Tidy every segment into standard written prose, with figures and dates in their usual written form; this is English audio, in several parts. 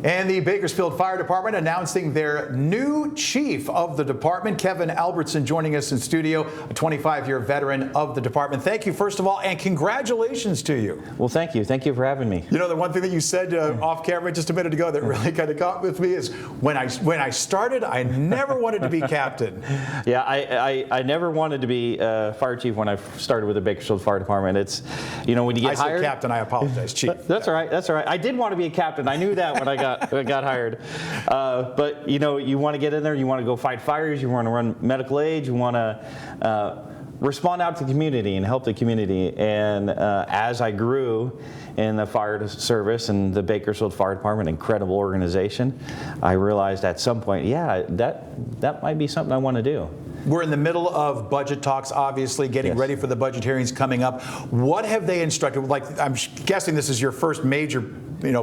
And the Bakersfield Fire Department announcing their new chief of the department, Kevin Albertson, joining us in studio, a 25-year veteran of the department. Thank you, first of all, and congratulations to you. Well, thank you. Thank you for having me. You know, the one thing that you said off camera just a minute ago that really kind of got with me is when I started, I never wanted to be captain. Yeah, I never wanted to be fire chief when I started with the Bakersfield Fire Department. It's, you know, when you get hired. I said captain, I apologize, chief. That's all right. That's all right. I did want to be a captain. I knew that when I got hired. But you know, you want to get in there. You want to go fight fires. You want to run medical aid. You want to respond out to the community and help the community. And as I grew in the fire service and the Bakersfield Fire Department, incredible organization, I realized at some point, yeah, that might be something I want to do. We're in the middle of budget talks, obviously, getting ready for the budget hearings coming up. What have they instructed? Like, I'm guessing this is your first major,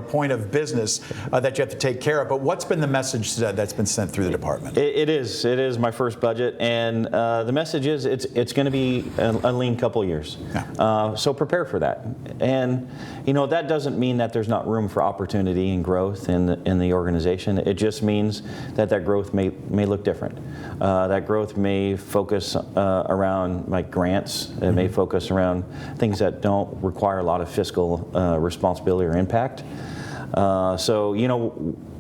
point of business that you have to take care of. But what's been the message that's been sent through the department? It is my first budget, and the message is it's going to be a lean couple years. Yeah. So prepare for that. And that doesn't mean that there's not room for opportunity and growth in the organization. It just means that growth may look different. That growth may focus around like grants. It may focus around things that don't require a lot of fiscal responsibility or impact. So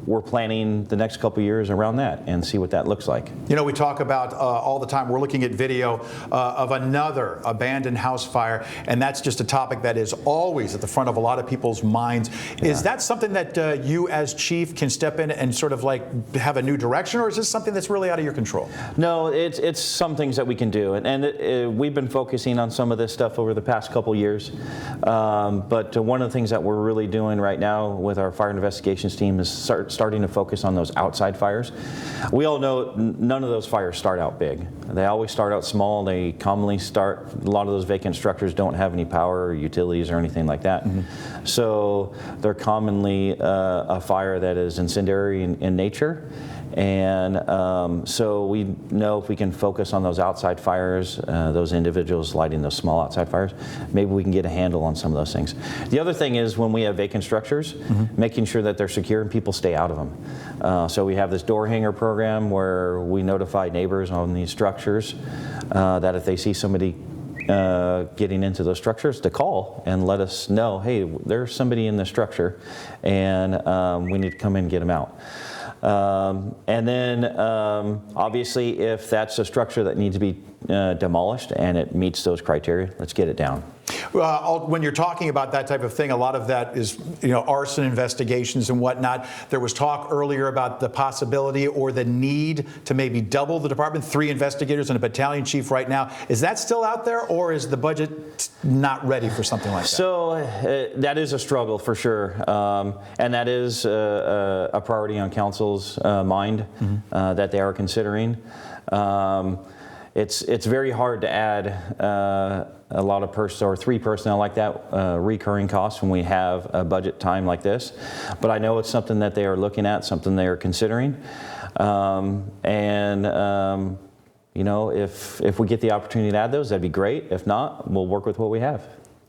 we're planning the next couple of years around that and see what that looks like. We talk about all the time, we're looking at video of another abandoned house fire, and that's just a topic that is always at the front of a lot of people's minds. Yeah. Is that something that you as chief can step in and sort of like have a new direction, or is this something that's really out of your control? No, it's some things that we can do, and we've been focusing on some of this stuff over the past couple years. But one of the things that we're really doing right now with our fire investigations team is starting to focus on those outside fires. We all know none of those fires start out big. They always start out small. They commonly start, a lot of those vacant structures don't have any power or utilities or anything like that. Mm-hmm. So they're commonly a fire that is incendiary in nature. And so we know if we can focus on those outside fires, those individuals lighting those small outside fires, maybe we can get a handle on some of those things. The other thing is when we have vacant structures, making sure that they're secure and people stay out of them. So we have this door hanger program where we notify neighbors on these structures that if they see somebody getting into those structures, to call and let us know, hey, there's somebody in the structure and we need to come in and get them out. And then obviously if that's a structure that needs to be demolished and it meets those criteria, let's get it down. When you're talking about that type of thing, a lot of that is, arson investigations and whatnot. There was talk earlier about the possibility or the need to maybe double the department, 3 investigators and a battalion chief right now. Is that still out there, or is the budget not ready for something like that? So that is a struggle for sure, and that is a priority on council's mind that they are considering. It's very hard to add a lot of 3 personnel like that, recurring costs when we have a budget time like this. But I know it's something that they are looking at, something they are considering. If we get the opportunity to add those, that'd be great. If not, we'll work with what we have.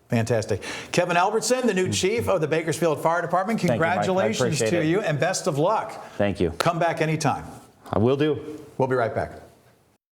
Fantastic. Kevin Albertson, the new chief of the Bakersfield Fire Department. Congratulations to you and best of luck. Thank you. Come back anytime. I will do. We'll be right back.